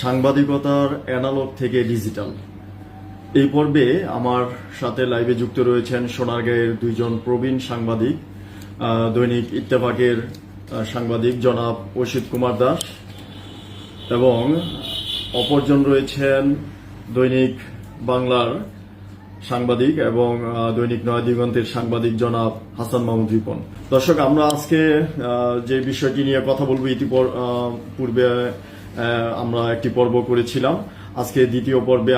সাংবাদিকতার অ্যানালগ থেকে ডিজিটাল। এই পর্বে আমার সাথে লাইভে যুক্ত রয়েছেন সোনারগাঁয়ের দুইজন প্রবীণ সাংবাদিক, দৈনিক ইত্তেফাকের সাংবাদিক জনাব অসিত কুমার দাস এবং অপরজন রয়েছেন দৈনিক বাংলার সাংবাদিক এবং দৈনিক নয়াদিগন্তের সাংবাদিক জনাব হাসান মাহমুদ রিপন। দর্শক, আমরা আজকে যে বিষয়টি নিয়ে কথা বলবো, পূর্বে আমরা একটি পর্ব করেছিলাম। আজকে দ্বিতীয় পর্বে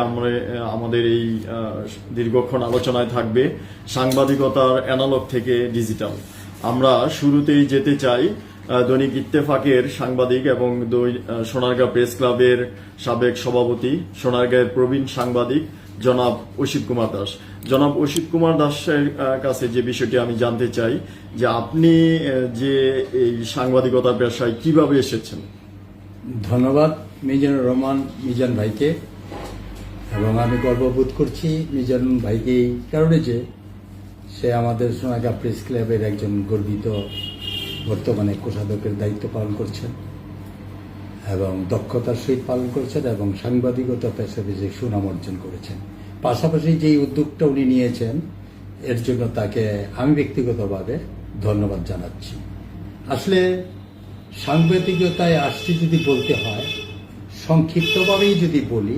আমাদের এই দীর্ঘক্ষণ আলোচনায় থাকবে সাংবাদিকতার অ্যানালগ থেকে ডিজিটাল। আমরা শুরুতেই যেতে চাই দৈনিক ইত্তেফাকের সাংবাদিক এবং সোনারগাঁ প্রেস ক্লাবের সাবেক সভাপতি, সোনারগাঁয়ের প্রবীণ সাংবাদিক জনাব অসিত কুমার দাস। জনাব অসিত কুমার দাসের কাছে যে বিষয়টি আমি জানতে চাই যে আপনি যে এই সাংবাদিকতার পেশায় কিভাবে এসেছেন। ধন্যবাদ মিজানুর রহমান মিজান ভাইকে, এবং আমি গর্ববোধ করছি মিজান ভাইকে এই কারণে যে সে আমাদের সোনারগাঁ প্রেস ক্লাবের একজন গর্বিত বর্তমানে কোষাধ্যক্ষের দায়িত্ব পালন করছেন এবং দক্ষতার সহিত পালন করছেন এবং সাংবাদিকতা পেশায় যে সুনাম অর্জন করেছেন। পাশাপাশি যেই উদ্যোগটা উনি নিয়েছেন এর জন্য তাকে আমি ব্যক্তিগতভাবে ধন্যবাদ জানাচ্ছি। আসলে সাংবাদিকতায় আসছি যদি বলতে হয়, সংক্ষিপ্তভাবেই যদি বলি,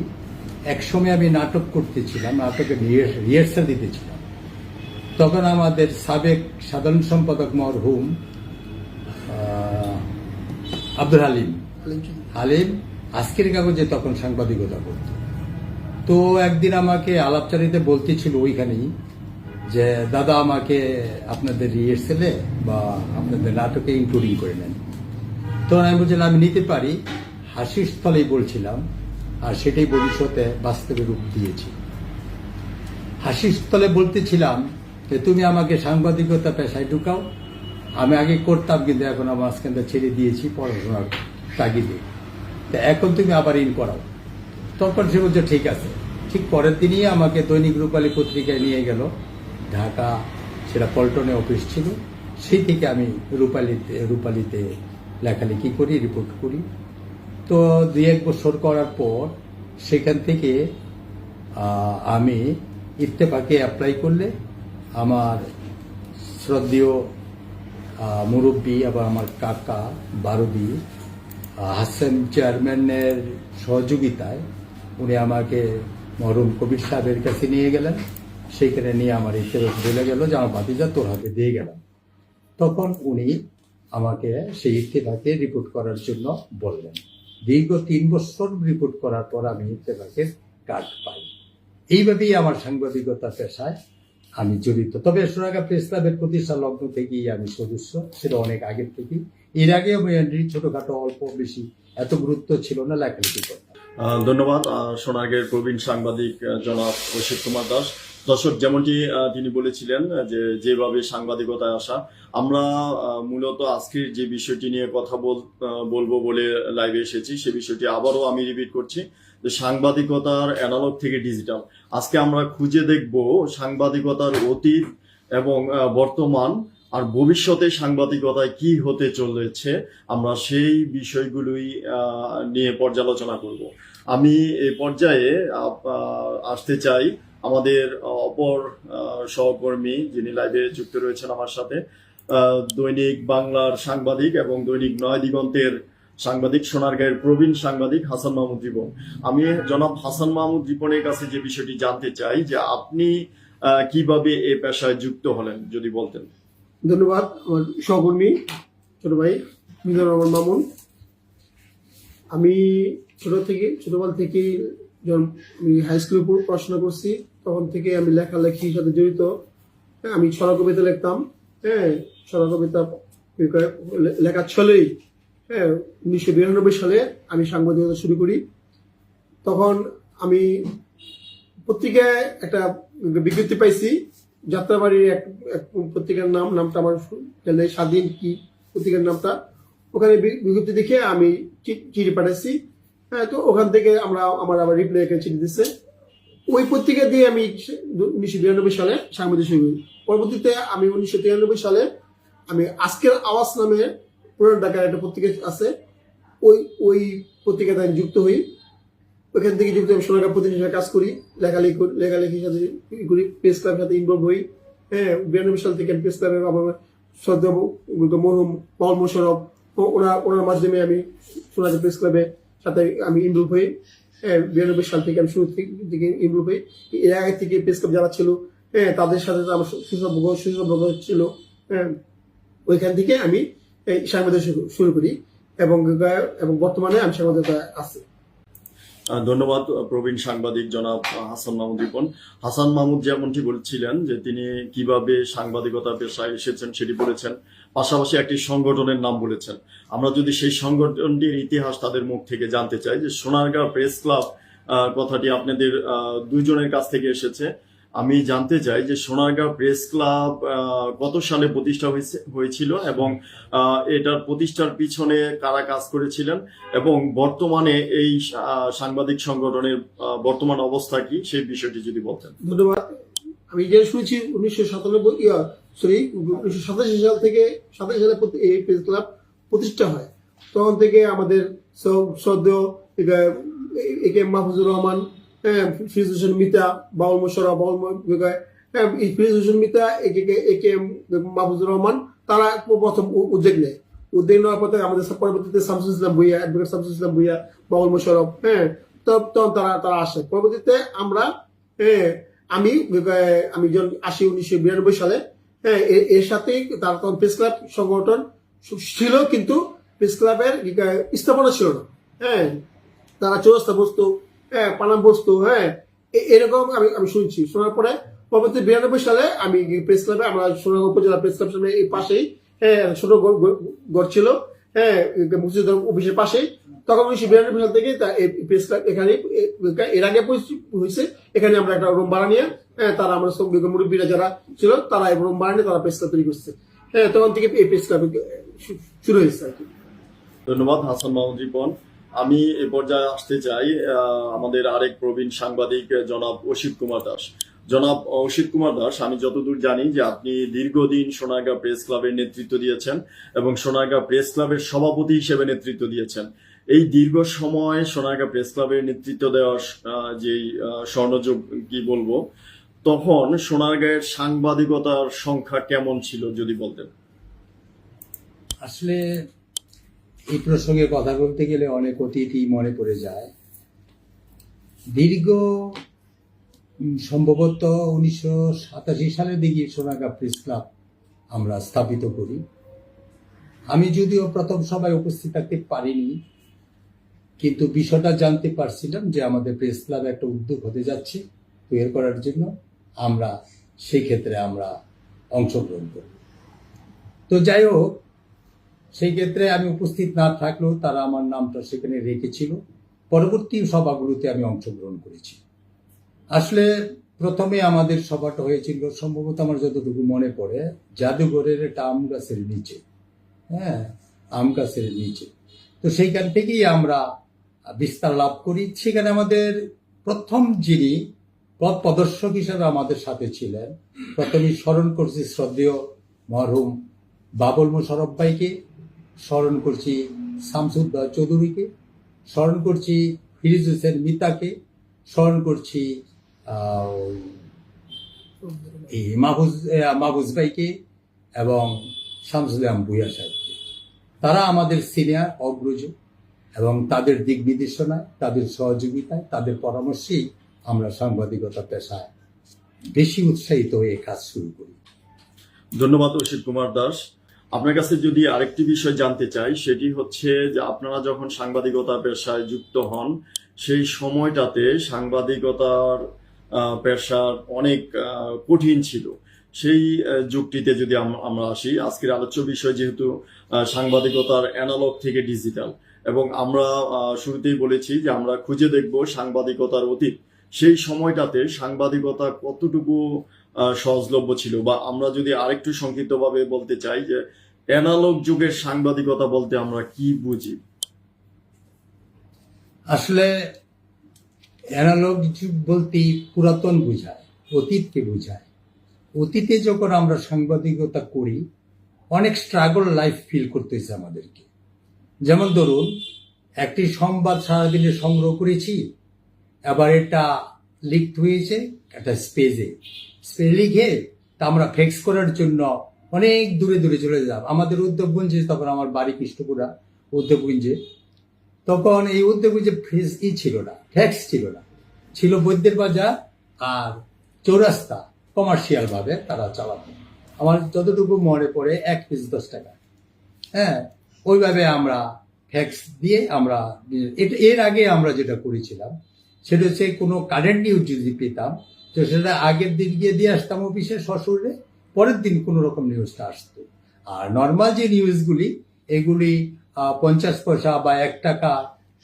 একসময় আমি নাটক করতেছিলাম, নাটকের রিহার্সাল দিতেছিলাম। তখন আমাদের সাবেক সাধারণ সম্পাদক মরহুম আব্দুল হালিম আজকের কাগজে তখন সাংবাদিকতা করত। তো একদিন আমাকে আলাপচারিতে বলতেছিল ওইখানেই যে দাদা আমাকে আপনাদের রিহার্সালে বা আপনাদের নাটকে ইনক্লুডিং করে নেন। তখন আমি বলছিলাম আমি নিতে পারি, হাসির স্থলেই বলছিলাম, আর সেটাই ভবিষ্যতে বাস্তবে রূপ দিয়েছি। হাসির স্থলে বলতেছিলাম যে তুমি আমাকে সাংবাদিকতা পেশায় ঢুকাও, আমি আগে করতাম কিন্তু এখন আমার মাঝখানটা ছেড়ে দিয়েছি পড়াশোনার তাগিদে, এখন তুমি আবার ইন করাও। তখন সে বলছে ঠিক আছে। ঠিক পরের দিনই আমাকে দৈনিক রূপালী পত্রিকায় নিয়ে গেল ঢাকা, সেটা পল্টনে অফিস ছিল। সেই থেকে আমি রূপালীতে লেখালেখি করি, রিপোর্ট করি। তো 2-1 বছর করার পর সেখান থেকে আমি ইত্তেফাকে অ্যাপ্লাই করলে আমার শ্রদ্ধেয় মুরব্বী আবার আমার কাকা বারবি হাসান চেয়ারম্যানের সহযোগিতায় উনি আমাকে মরহুম কবির সাহেবের কাছে নিয়ে গেলেন। সেইখানে নিয়ে আমার ইত্তেফাক বলে গেল যে আমার ভাতিজা তোর হাতে দিয়ে গেলাম। তখন উনি আমাকে সেই ইত্তেফাকে রিপোর্ট করার জন্য বললেন। দীর্ঘ 3 বছর রিপোর্ট করার পর আমি ইত্তেফাকের কার্ড পাই। এইভাবেই আমার সাংবাদিকতা পেশায় আমি জড়িত। তবে সোনারগাঁ প্রেস ক্লাবের প্রতিষ্ঠা লগ্ন থেকেই আমি সদস্য, সেটা অনেক আগের থেকেই। এর আগেও ছোটখাটো অল্প বেশি এত গুরুত্ব ছিল না, লেখালেখি করতাম। ধন্যবাদ সোনারগাঁয়ের প্রবীণ সাংবাদিক জনাব অসিত কুমার দাস। দর্শক, যেমনটি তিনি বলেছিলেন যে যেভাবে সাংবাদিকতায় আসা, আমরা মূলত আজকের যে বিষয়টি নিয়ে কথা বলবো বলে লাইভে এসেছি, সে বিষয়টি আবারও আমি রিপিট করছি যে সাংবাদিকতার অ্যানালগ থেকে ডিজিটাল। আজকে আমরা খুঁজে দেখব সাংবাদিকতার অতীত এবং বর্তমান আর ভবিষ্যতে সাংবাদিকতায় কি হতে চলেছে, আমরা সেই বিষয়গুলোই নিয়ে পর্যালোচনা করব। আমি এই পর্যায়ে আসতে চাই আমাদের অপর সহকর্মী যিনি লাইভে যুক্ত রয়েছেন আমার সাথে, দৈনিক বাংলার সাংবাদিক এবং দৈনিক নয়াদিগন্তের সাংবাদিক, সোনারগাঁয়ের প্রবীণ সাংবাদিক হাসান মাহমুদ রিপন। আমি জনাব হাসান মাহমুদ রিপনের কাছে যে বিষয়টি জানতে চাই যে আপনি কিভাবে এই পেশায় যুক্ত হলেন, যদি বলতেন। ধন্যবাদ। আমার সহকর্মী ছোট ভাই মিজানুর রহমান মামুন। আমি ছোটবেলা থেকে যখন আমি হাই স্কুলে পড়াশোনা করছি তখন থেকে আমি লেখালেখির সাথে জড়িত। আমি ছড়া কবিতা লিখতাম। ছড়া কবিতা লেখার ছলেই 1992 সালে আমি সাংবাদিকতা শুরু করি। তখন আমি পত্রিকায় একটা বিজ্ঞপ্তি পাইছি, যাত্রাবাড়ির এক পত্রিকার নামটা আমার স্বাধীন কি পত্রিকার নামটা, ওখানে বিজ্ঞপ্তি দেখে আমি চিঠি পাঠাইছি। তো ওখান থেকে আমার আবার রিপ্লাই একটা চিঠি দিচ্ছে। ওই পত্রিকা দিয়ে আমি 1992 সালে সাংবাদিক শুরু করি। পরবর্তীতে আমি 1993 সালে আমি আজকের আওয়াজ নামে পুরান ঢাকার একটা পত্রিকা আছে, ওই পত্রিকাতে আমি যুক্ত হই। ওইখান থেকে যেহেতু আমি সোনারগাঁ প্রতিনিধি কাজ করি, লেখালেখির সাথে করি, প্রেস ক্লাবের সাথে ইনভলভ হই। হ্যাঁ, 92 সাল থেকে প্রেস ক্লাবে আমার শ্রদ্ধা মরহুম পাউল মোশাররফ ওনার মাধ্যমে আমি সোনারগাঁ প্রেস ক্লাবের সাথে আমি ইনভলভ হই। হ্যাঁ, 92 সাল থেকে আমি শুরু থেকে ইনভলভ হই। এর আগে থেকে প্রেস ক্লাব যারা ছিল, হ্যাঁ, তাদের সাথে আমার সুসম্পর্ক ছিল। হ্যাঁ, ওইখান থেকে আমি এই সাংবাদিকতা শুরু করি এবং বর্তমানে আমি সাংবাদিকতা আছি। ধন্যবাদ প্রবীণ সাংবাদিক জনাব হাসান মাহমুদ রিপন। হাসান মাহমুদ যেমনটি বলছিলেন যে তিনি কিভাবে সাংবাদিকতা পেশায় এসেছেন সেটি বলেছেন, পাশাপাশি একটি সংগঠনের নাম বলেছেন। আমরা যদি সেই সংগঠনটির ইতিহাস তাদের মুখ থেকে জানতে চাই, যে সোনারগাঁ প্রেস ক্লাব কথাটি আপনাদের দুইজনের কাছ থেকে এসেছে। আমি জানতে চাই যে সোনারগাঁ প্রেস ক্লাব কত সালে প্রতিষ্ঠা হয়েছিল এবং এটার প্রতিষ্ঠার পিছনে কারা কাজ করেছিলেন এবং বর্তমানে এই সাংবাদিক সংগঠনের বর্তমান অবস্থা কি, সেই বিষয়টি যদি বলতেন। ধন্যবাদ। আমি যে শুনেছি 1987 সাল থেকে 27 সালে এই প্রেস ক্লাব প্রতিষ্ঠা হয়। তখন থেকে আমাদের শ্রদ্ধেয় একে মাহফুজুর রহমান, ফিরোজ হোসেন মিতা, বাউল মোশাররফ, ফিরোজ হোসেন মিতা, একে মাহফুজুর রহমান, তারা প্রথম উদ্যোগ নেওয়ার পর আমাদের পরবর্তীতে শামসুল ইসলাম ভুইয়া, অ্যাডভোকেট শামসুল ইসলাম ভুইয়া, বাউল মোশাররফ, তখন তারা আসে। পরবর্তীতে আমরা আমি যখন আসি 1992 সালে, এর সাথে তার তখন প্রেস ক্লাব সংগঠন ছিল, কিন্তু প্রেস ক্লাবের স্থাপনা ছিল না। হ্যাঁ, তারা চৌরাস্তা বসতো, পানাম বসতো। হ্যাঁ, এরকম আমি শুনছি। শোনার পরে পরবর্তী 92 সালে আমি প্রেস ক্লাবে, আমরা সোনারগাঁ উপজেলা প্রেস ক্লাব সামনে এই পাশেই ছোট ঘর ছিল, মুক্তিযোদ্ধা অফিসের পাশেই। তখন 1992 সাল থেকে প্রেস ক্লাব এখানে, এর আগে হয়েছে, এখানে আমরা একটা রুম ভাড়া নিয়ে, তারা আমরা সব মুরব্বীরা যারা ছিল তারা রুম ভাড়া নিয়ে তারা প্রেস ক্লাব তৈরি করছে। হ্যাঁ, তখন থেকে এই প্রেস ক্লাব শুরু হয়েছে আর কি। ধন্যবাদ হাসান মাহমুদ রিপন। আমি এ পর্যায়ে আসতে চাই আমাদের আরেক প্রবীণ সাংবাদিক জনাব অসিত কুমার দাস। জনাব অসিত কুমার দাস, আমি যতদূর জানি যে আপনি দীর্ঘদিন সোনারগাঁ প্রেস ক্লাবের নেতৃত্ব দিয়েছেন এবং সোনারগাঁ প্রেস ক্লাবের সভাপতি হিসেবে নেতৃত্ব দিয়েছেন। এই দীর্ঘ সময় সোনারগাঁ প্রেস ক্লাবের নেতৃত্ব দেওয়ার যেই স্বর্ণযুগ কি বলবো, তখন সোনারগাঁয়ের সাংবাদিকতার সংখ্যা কেমন ছিল যদি বলতেন। আসলে এই প্রসঙ্গে কথা বলতে গেলে অনেক অতীতই মনে পড়ে যায়। দীর্ঘ সম্ভবত 1987 সালের দিকে সোনারগাঁ প্রেস ক্লাব আমরা স্থাপিত করি। আমি যদিও প্রথম সভায় উপস্থিত থাকতে পারিনি, কিন্তু বিষয়টা জানতে পারছিলাম যে আমাদের প্রেস ক্লাবে একটা উদ্যোগ হতে যাচ্ছে তৈরি করার জন্য। আমরা সেই ক্ষেত্রে আমরা অংশগ্রহণ করি। তো যাই হোক, সেই ক্ষেত্রে আমি উপস্থিত না থাকলেও তারা আমার নামটা সেখানে রেখেছিল। পরবর্তী সভাগুলোতে আমি অংশগ্রহণ করেছি। আসলে প্রথমে আমাদের সভাটা হয়েছিল সম্ভবত আমার যতটুকু মনে পড়ে জাদুঘরের একটা আম গাছের নিচে। হ্যাঁ, আম গাছের নিচে। তো সেইখান থেকেই আমরা বিস্তার লাভ করি। সেখানে আমাদের প্রথম যিনি পথ প্রদর্শক হিসাবে আমাদের সাথে ছিলেন, প্রথমেই স্মরণ করছি শ্রদ্ধেয় মরহুম বাবুল মোশাররফ ভাইকে, স্মরণ করছি শামসুদ্দা চৌধুরীকে, স্মরণ করছি ফিরোজ হোসেন মিতাকে, স্মরণ করছি এই মাহফুজ ভাইকে এবং শামসুল ইসলাম ভুইয়া সাহেবকে। তারা আমাদের সিনিয়র অগ্রজ এবং তাদের দিক নির্দেশনায়, তাদের সহযোগিতায়, তাদের পরামর্শেই আমরা সাংবাদিকতা পেশায় বেশি উৎসাহিত হয়ে কাজ শুরু করি। ধন্যবাদ অসিত কুমার দাস। আপনার কাছে যদি আরেকটি বিষয় জানতে চাই, সেটি হচ্ছে যে আপনারা যখন সাংবাদিকতা পেশায় যুক্ত হন, সেই সময়টাতে সাংবাদিকতার পেশা অনেক কঠিন ছিল। সেই যুগটিতে যদি আমরা আসি, আজকের আলোচ্য বিষয় যেহেতু সাংবাদিকতার অ্যানালগ থেকে ডিজিটাল, এবং আমরা শুরুতেই বলেছি যে আমরা খুঁজে দেখব সাংবাদিকতার অতীত। সেই সময়টাতে সাংবাদিকতা কতটুকু সহজলভ্য ছিল, বা আমরা যদি আরেকটু সংক্ষিপ্তভাবে বলতে চাই যে অ্যানালগ যুগের সাংবাদিকতা বলতে আমরা কি বুঝি। আসলে অ্যানালগ যুগ বলতে পুরাতন বোঝায়, অতীতকে বোঝায়। অতীতে যখন আমরা সাংবাদিকতা করি অনেক স্ট্রাগল লাইফ ফিল করতে হয়েছে আমাদেরকে। যেমন ধরুন, একটি সংবাদ সারাদিনে সংগ্রহ করেছি, এবার এটা লিক হয়েছে একটা স্পেজে লিখে তা আমরা ফেক্স করার জন্য অনেক দূরে দূরে চলে যাব। আমাদের উদ্যোগগঞ্জে, তখন আমার বাড়ি কৃষ্ণপুরা উদ্যোগগঞ্জে, তখন এই উদ্যোগগঞ্জে ছিল না, ফ্যাক্স ছিল না, ছিল বৈদ্যের বাজার আর চৌরাস্তা কমার্শিয়াল ভাবে তারা চালাতো। আমার যতটুকু মনে পড়ে 1 পিস 10 টাকা। হ্যাঁ, ওইভাবে আমরা ফ্যাক্স দিয়ে আমরা এর আগে আমরা যেটা করেছিলাম সেটা হচ্ছে কোনো কারেন্ট নিউজ যদি পেতাম তো সেটা আগের দিন গিয়ে দিয়ে আসতাম অফিসে সশরীরে, পরের দিন কোনো রকম নিউজটা আসতো। আর নর্মাল যে নিউজগুলি এগুলি 50 পয়সা বা 1 টাকা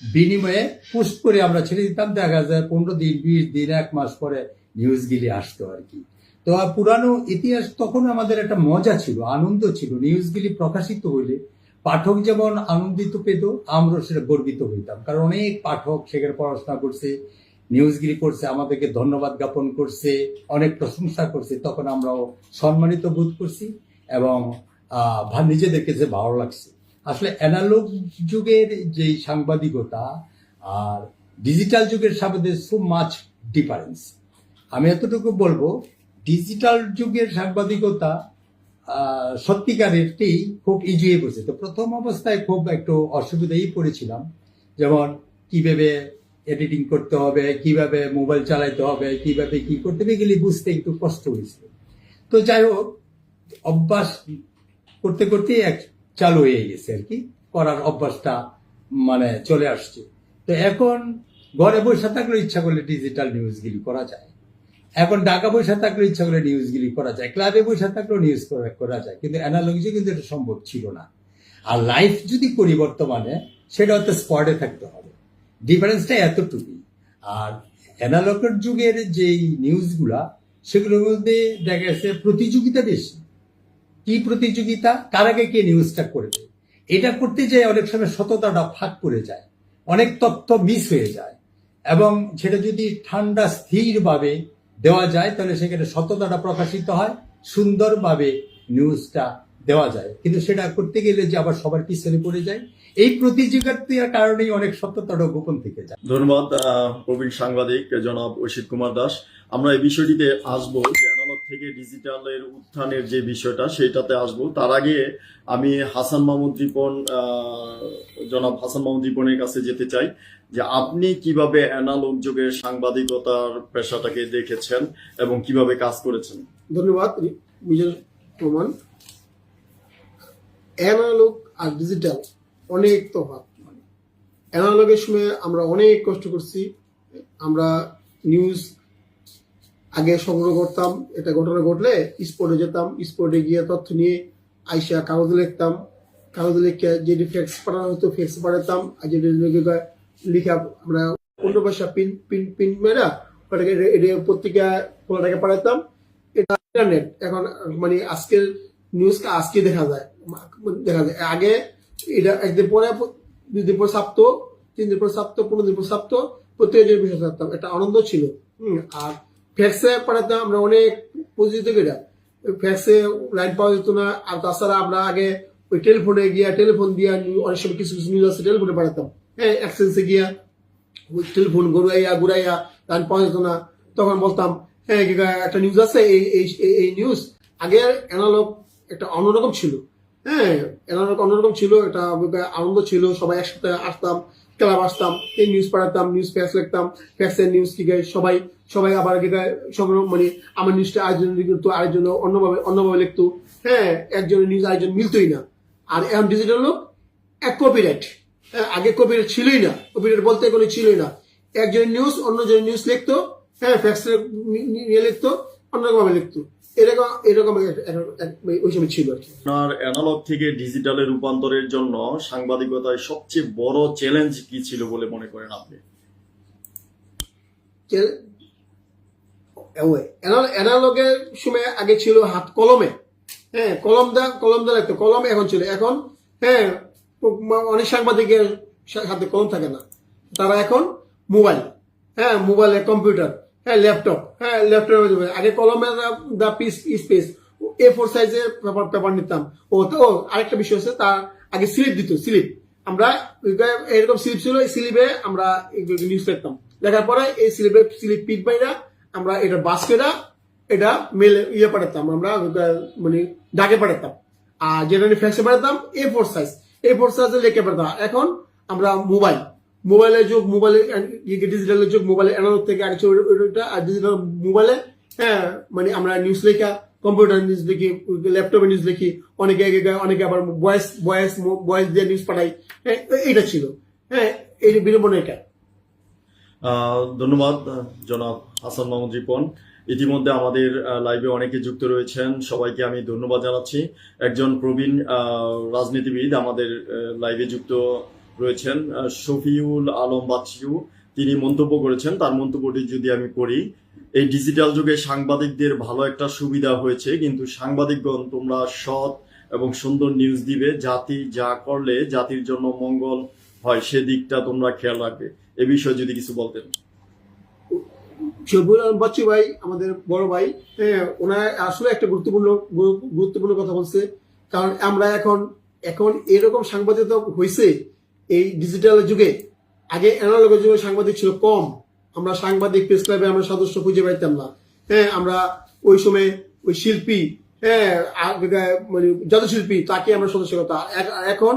বিনিময়ে পোস্ট করে আমরা ছেড়ে দিতাম। দেখা যায় 15 দিন, 20 দিন, 1 মাস পরে নিউজগুলি আসতো আর কি। তো পুরানো ইতিহাস তখন আমাদের একটা মজা ছিল, আনন্দ ছিল। নিউজগুলি প্রকাশিত হইলে পাঠক যেমন আনন্দিত পেত, আমরা সেটা গর্বিত হইতাম, কারণ অনেক পাঠক সেখানে পড়াশোনা করছে, নিউজগুলি করছে, আমাদেরকে ধন্যবাদ জ্ঞাপন করছে, অনেক প্রশংসা করছে, তখন আমরাও সম্মানিত বোধ করছি এবং নিজেদেরকে যে ভালো লাগছে। আসলে অ্যানালগ যুগের যে সাংবাদিকতা আর ডিজিটাল যুগের সাথে সো মাচ ডিফারেন্স। আমি এতটুকু বলবো, ডিজিটাল যুগের সাংবাদিকতা সত্যিকারেরটি খুব ইজিয়ে বসে। তো প্রথম অবস্থায় খুব একটু অসুবিধাই পড়েছিলাম, যেমন কিভাবে এডিটিং করতে হবে, কিভাবে মোবাইল চালাইতে হবে, কিভাবে কি করতে হবে, এগুলি বুঝতে একটু কষ্ট হয়েছিল। তো যাই হোক, অভ্যাস করতে করতে চালু হয়ে গেছে আর কি, করার অভ্যাসটা মানে চলে আসছে। তো এখন ঘরে বসে থাকলে ইচ্ছা করলে ডিজিটাল নিউজগুলি করা যায়, এখন ঢাকা বসে থাকলে ইচ্ছা করলে নিউজগুলি করা যায়, ক্লাবে বসে থাকলেও নিউজ করা যায়, কিন্তু অ্যানালগে কিন্তু এটা সম্ভব ছিল না। আর লাইভ যদি করি বর্তমানে, সেটা হয়তো স্পটে থাকতে হবে, ডিফারেন্সটা এতটুকুই। আর অ্যানালগের যুগের যেই নিউজগুলা সেগুলোর মধ্যে দেখা গেছে প্রতিযোগিতা বেশি। কি প্রতিযোগিতা? কার আগে কে নিউজটা করবে, এটা করতে যায় অনেক সময় সততাটা ফাঁক পড়ে যায়, অনেক তথ্য মিস হয়ে যায়, এবং সেটা যদি ঠান্ডা স্থিরভাবে দেওয়া যায় তাহলে সেখানে সততাটা প্রকাশিত হয়, সুন্দরভাবে নিউজটা দেওয়া যায়। কিন্তু সেটা করতে গেলে যে আবার সবার পিছনে পড়ে যায়, এই প্রতিযোগিতার কারণেই অনেক সত্যতাটা গোপন থেকে যায়। ধন্যবাদ প্রবীণ সাংবাদিক জনাব অসিত কুমার দাস। আমরা এই বিষয়টিতে আসবো, যে অ্যানালগ থেকে ডিজিটালের উত্থানের যে বিষয়টা সেইটাতে আসবো। তার আগে আমি হাসান মাহমুদ রিপন, জনাব হাসান মাহমুদ রিপনের কাছে যেতে চাই যে আপনি কিভাবে অ্যানালগ যুগের সাংবাদিকতার পেশাটাকে দেখেছেন এবং কিভাবে কাজ করেছেন। ধন্যবাদ বিজয় প্রমাণ। অ্যানালগ আর ডিজিটাল অনেক তফাৎ। অ্যানালগের সময় আমরা অনেক কষ্ট করছি, আমরা নিউজ আগে সংগ্রহ করতাম, এটা ঘটনা ঘটলে স্পটে যেতাম, স্পটে গিয়ে তথ্য নিয়ে আইসা কাগজে লিখতাম, কাগজে লিখে যেটি ফ্যাক্স পাঠানো হতো ফ্যাক্স পাঠাতাম, আর যেটি লিখে আমরা অন্য ভাষা পিন মেরা ওটাকে পত্রিকা খোলাটাকে পাঠাতাম। এটা ইন্টারনেট এখন, মানে আজকের নিউজকে আজকে দেখা যায়। আগে এটা একদিন পরে, 2 দিন পর ছাপতো, 3 দিন পর ছাপতো, 15 দিন পর ছাপতো, প্রত্যেকের বিষয় ছাপতাম, এটা আনন্দ ছিল। আর ফ্যাক্সে পাঠাতাম আমরা অনেক পরিচিত করে, ফ্যাক্সে লাইন পাওয়া যেত না। আর তাছাড়া আমরা আগে ওই টেলিফোনে গিয়া, টেলিফোন দিয়া অনেক সময় কিছু কিছু নিউজ আছে টেলিফোনে পাঠাতাম। হ্যাঁ, এক্সচেঞ্জে গিয়া ওই টেলিফোন ঘুরাইয়া লাইন পাওয়া যেত না, তখন বলতাম হ্যাঁ একটা নিউজ আছে, এই নিউজ। আগে অ্যানালগ একটা অন্যরকম ছিল। হ্যাঁ, অ্যানালগ অন্যরকম ছিল, এটা আনন্দ ছিল, সবাই একসাথে আসতাম, ক্লাব আসতাম, এই নিউজ পাঠাতাম, নিউজ ফ্যাক্স লিখতাম, ফ্যাক্সের নিউজ কি গায়ে সবাই আবার মানে আমার নিউজটা আরেকজন লিখতো, আরেকজন অন্যভাবে লিখতো। হ্যাঁ, একজনের নিউজ আরেকজন মিলতোই না। আর এখন ডিজিটাল লোক এক কপিরাইট। হ্যাঁ, আগে কপিরাইট ছিলই না, কপিরাইট বলতে কোনো ছিলই না। একজনের নিউজ অন্যজনের নিউজ লিখতো, হ্যাঁ ফ্যাক্সে নিয়ে লিখতো, অন্যরকমভাবে লিখতো, এরকম ওই সময় ছিল আর কি। আপনার অ্যানালগ থেকে ডিজিটালে রূপান্তরের জন্য সাংবাদিকতায় সবচেয়ে বড় চ্যালেঞ্জ কি ছিল বলে মনে করেন আপনি? অ্যানালগের সময় আগে ছিল হাত কলমে, হ্যাঁ কলম দা লাগতো, কলম এখন ছিল। এখন হ্যাঁ অনেক সাংবাদিকের হাতে কলম থাকে না, তারা এখন মোবাইল, হ্যাঁ মোবাইলে কম্পিউটার, হ্যাঁ ল্যাপটপ, হ্যাঁ ল্যাপটপে। আগে কলমে দা পিস স্পেস A4 সাইজের পেপার নিতাম। ও আরেকটা বিষয় আছে, তার আগে স্লিপ দিত, স্লিপ আমরা এরকম স্লিপ ছিল, এই স্লিপে আমরা নিউজ লিখতাম, লেখার পরে এই স্লিপ পিট বাইরা আমরা এটা বাস্কেটা এটা মেলে পাঠাতাম, আমরা মানে ডাকে পাঠাতাম, আর যেটা ফ্ল্যাক্সে পাঠাতাম A4 সাইজে লিখে পাঠাতাম। এখন আমরা মোবাইলের যুগ, ডিজিটালের যুগ, মোবাইলের অ্যানালগ থেকে আগে ছিল ওইটা, আর ডিজিটাল মোবাইলে মানে আমরা নিউজ লেখা, কম্পিউটার নিউজ লিখি, ল্যাপটপে নিউজ লিখি, অনেকে আবার ভয়েস দিয়ে নিউজ পাঠাই। এইটা ছিল এই বিড়ম্বনা এটা। ধন্যবাদ জনাব হাসান মাহমুদ রিপন। ইতিমধ্যে আমাদের লাইভে অনেকে যুক্ত রয়েছেন, সবাইকে আমি ধন্যবাদ জানাচ্ছি। একজন প্রবীণ রাজনীতিবিদ আমাদের লাইভে যুক্ত রয়েছেন, শফিউল আলম বাদশিউ। তিনি মন্তব্য করেছেন, তার মন্তব্যটি যদি আমি পড়ি, এই ডিজিটাল যুগে সাংবাদিকদের ভালো একটা সুবিধা হয়েছে, কিন্তু সাংবাদিকগণ তোমরা সৎ এবং সুন্দর নিউজ দিবে, জাতি যা করলে জাতির জন্য মঙ্গল হয় সেদিকটা তোমরা খেয়াল রাখবে। এ বিষয়ে যদি কিছু বলতেন। শফিউল আলম বাচ্চু ভাই আমাদের বড় ভাই, ওনার আসলে একটা গুরুত্বপূর্ণ কথা বলছে। কারণ আমরা এখন এরকম সাংবাদিকতা হয়েছে এই ডিজিটাল যুগে। আগে অ্যানালগের যুগে সাংবাদিক ছিল কম, আমরা সাংবাদিক প্রেস ক্লাবে আমরা সদস্য খুঁজে পাইতাম না। আমরা ওই সময় ওই শিল্পী, মানে জাদুশিল্পী, তাকে আমরা সদস্য করতাম। এখন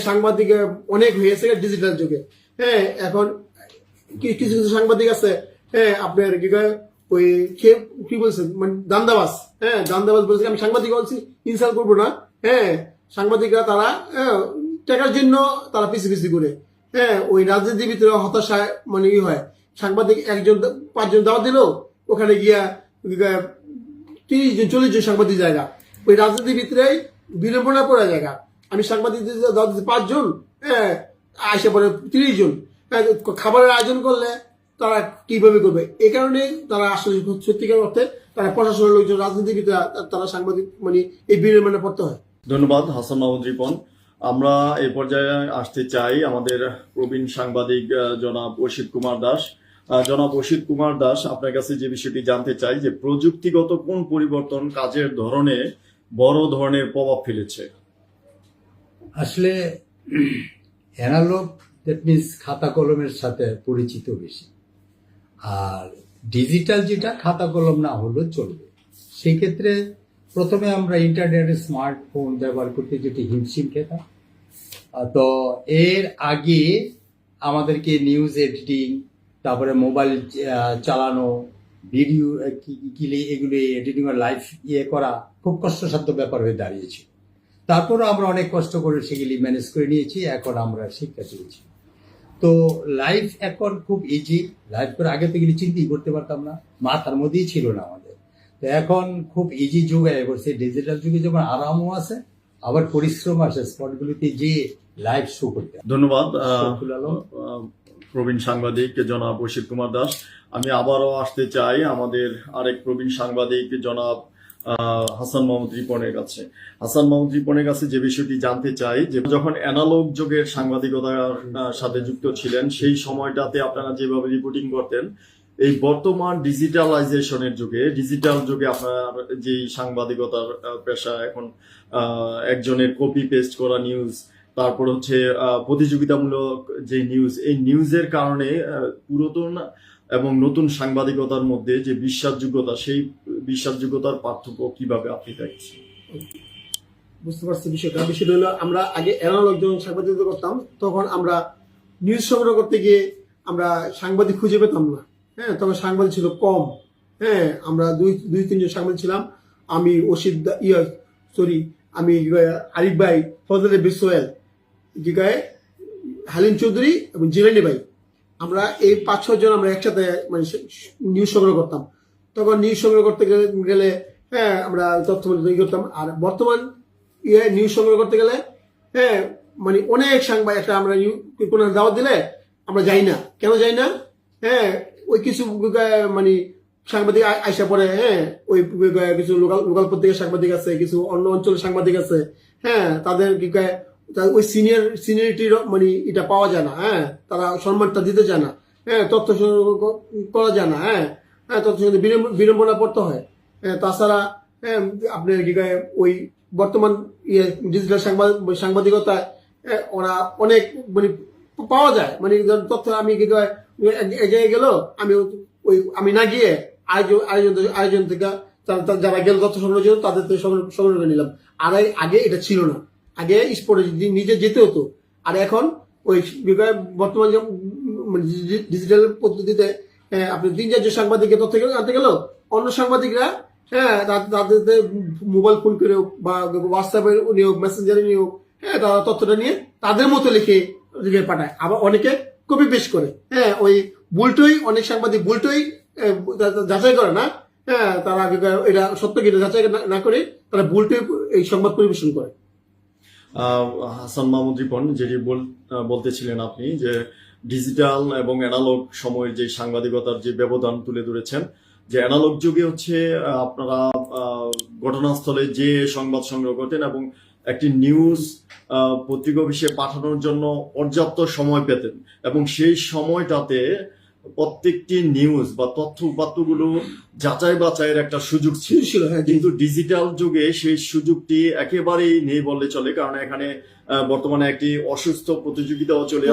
সাংবাদিক অনেক হয়েছে ডিজিটাল যুগে। এখন কিছু কিছু সাংবাদিক আছে আপনার ওই কি বলছেন, মানে দান্দাবাজ বলছে। আমি সাংবাদিক বলছি, ইনসাল্ট করবো না। সাংবাদিকরা তারা টাকার জন্য তারা পিছি করে ওই রাজনীতির ভিতরে হতাশায় মানে হয়। সাংবাদিক 5জন দাওয়াত দিল, ওখানে গিয়া 30 জন 40 জন সাংবাদিক জায়গা, ওই রাজনীতির ভিতরে বিড়ম্বনা পড়া জায়গা। আমি সাংবাদিক দাওয়াত দিচ্ছি 5 জন, আসে পরে 30 জন। খাবারের আয়োজন করলে তারা কিভাবে করবে? এই কারণে তারা আসলে সত্যিকার অর্থে তারা প্রশাসনের লোকজন, রাজনীতির ভিতরে তারা সাংবাদিক মানে এই বিড়ম্বনা পড়তে হয়। ধন্যবাদ হাসান মাহমুদ রিপন। আমরা এই পর্যায়ে আসতে চাই আমাদের প্রবীণ সাংবাদিক জনাব অসিত কুমার দাস। জনাব অসিত কুমার দাস, আপনার কাছে যে বিষয়টি জানতে চাই যে প্রযুক্তিগত কোন পরিবর্তন কাজের ধরনে বড় ধরনের প্রভাব ফেলেছে? আসলে অ্যানালগ, দ্যাট মিনস খাতা কলমের সাথে পরিচিত বেশি, আর ডিজিটাল যেটা খাতা কলম না হলেও চলবে। সেই ক্ষেত্রে প্রথমে আমরা ইন্টারনেটের স্মার্টফোন ব্যবহার করতে যেটি হিমশিম খেতাম। তো এর আগে আমাদেরকে নিউজ এডিটিং, তারপরে মোবাইল চালানো, ভিডিও এগুলি এডিটিং লাইভ করা খুব কষ্টসাধ্য ব্যাপার হয়ে দাঁড়িয়েছে। তারপরও আমরা অনেক কষ্ট করে সেগুলি ম্যানেজ করে নিয়েছি, এখন আমরা শিক্ষা পেয়েছি। তো লাইভ এখন খুব ইজি, লাইভ করে আগে তো এগুলি চিন্তাই করতে পারতাম না, মাথার মধ্যেই ছিল না আমাদের। তো এখন খুব ইজি যুগ হয়ে পড়ছে। ডিজিটাল যুগে যখন আরামও আছে, আবার পরিশ্রম আছে স্পটগুলিতে যে লাইভ শো করতে। ধন্যবাদ প্রবীণ সাংবাদিক জনাব অসিত কুমার দাস। আমি আবারও আসতে চাই আমাদের আরেক প্রবীণ সাংবাদিক জনাব হাসান মাহমুদ রিপনের কাছে। হাসান মাহমুদ রিপনের কাছে যে বিষয়টি জানতে চাই যে যখন অ্যানালগ যুগের সাংবাদিকতার সাথে যুক্ত ছিলেন, সেই সময়টাতে আপনারা যেভাবে রিপোর্টিং করতেন, এই বর্তমান ডিজিটালাইজেশনের যুগে, ডিজিটাল যুগে আপনার যে সাংবাদিকতার পেশা, এখন একজনের কপি পেস্ট করা নিউজ, তারপর হচ্ছে প্রতিযোগিতামূলক যে নিউজ, এই নিউজের কারণে পুরাতন এবং নতুন সাংবাদিকতার মধ্যে যে বিশ্বাসযোগ্যতা, সেই বিশ্বাসযোগ্যতার পার্থক্য কিভাবে আপনি দেখছেন? বুঝতে পারছি বিষয়টা হলো, আমরা আগে অ্যানালগ যখন সাংবাদিকতা করতাম, তখন আমরা নিউজ সংগ্রহ করতে গিয়ে আমরা সাংবাদিক খুঁজে পেতাম না। তখন সাংবাদিক ছিল কম। আমরা 2-3 জন সাংবাদিক ছিলাম। আমি আমি আরিফ ভাই, ফজলে বিসোয়েল, হালিম চৌধুরী এবং জিলানি ভাই, আমরা এই 5-6 জন আমরা একসাথে মানে নিউজ সংগ্রহ করতাম। তখন নিউজ সংগ্রহ করতে গেলে আমরা তথ্য করতাম। আর বর্তমান নিউজ সংগ্রহ করতে গেলে মানে অনেক সাংবাদিক, একটা আমরা কোনো দাওয়াত দিলে আমরা যাই না। কেন যাই না? ওই কিছু মানে সাংবাদিক আইসা পড়ে, ওই কিছু লোকাল পত্রিকার সাংবাদিক আছে, কিছু অন্য অঞ্চলের সাংবাদিক আছে, তাদের কি ওই সিনিয়রিটির মানে এটা পাওয়া যায় না। তারা সম্মানটা দিতে চায় না, তথ্য করা যায় না, তথ্য বিড়ম্বনা পড়তে হয়। তাছাড়া আপনার কি ওই বর্তমান ডিজিটাল সাংবাদিকতায় ওরা অনেক মানে পাওয়া যায়, মানে ধরেন তথ্য আমি কি কয়, এক জায়গায় গেল, আমি না গিয়ে আয়োজন থেকে যারা গেল তথ্য সংগ্রহ ছিল তাদের থেকে সংগ্রহ করে নিলাম। আর আগে এটা ছিল না, আগে স্পোর্টে নিজে যেতে হতো। আর এখন ওই বর্তমান ডিজিটাল পদ্ধতিতে আপনি 3-4 সাংবাদিকের তথ্য আনতে গেল, অন্য সাংবাদিকরা তাদের মোবাইল ফোন করে হোক বা হোয়াটসঅ্যাপে নিয়ে হোক, মেসেঞ্জারে নিয়ে হোক, তারা তথ্যটা নিয়ে তাদের মতো লিখে পাঠায়। আবার অনেকে কপি পেস্ট করে, ওই বুলটোই, অনেক সাংবাদিক বুলটোই যাচাই করে না, তারা এটা সত্য কিনা যাচাই না করে তারা বুলটোই এই সংবাদ পরিবেশন করে। হাসান মাহমুদ রিপন, যেটি বলতেছিলেন আপনি যে ডিজিটাল এবং অ্যানালগ সময়ের যে সাংবাদিকতার যে ব্যবধান তুলে ধরেছেন, যে অ্যানালগ যুগে হচ্ছে আপনারা ঘটনাস্থলে যে সংবাদ সংগ্রহ করতেন এবং একটি নিউজ পত্রিকা অফিসে পাঠানোর জন্য পর্যাপ্ত সময় পেতেন এবং সেই সময়টাতে প্রত্যেকটি নিউজ বা তথ্য উপাত্তগুলো যাচাই বাছাইয়ের একটা সুযোগ ছিল। কিন্তু ডিজিটাল যুগে সেই সুযোগটি একেবারেই নেই বললে চলে, কারণ এখানে বর্তমানে একটি অসুস্থ প্রতিযোগিতাও চলে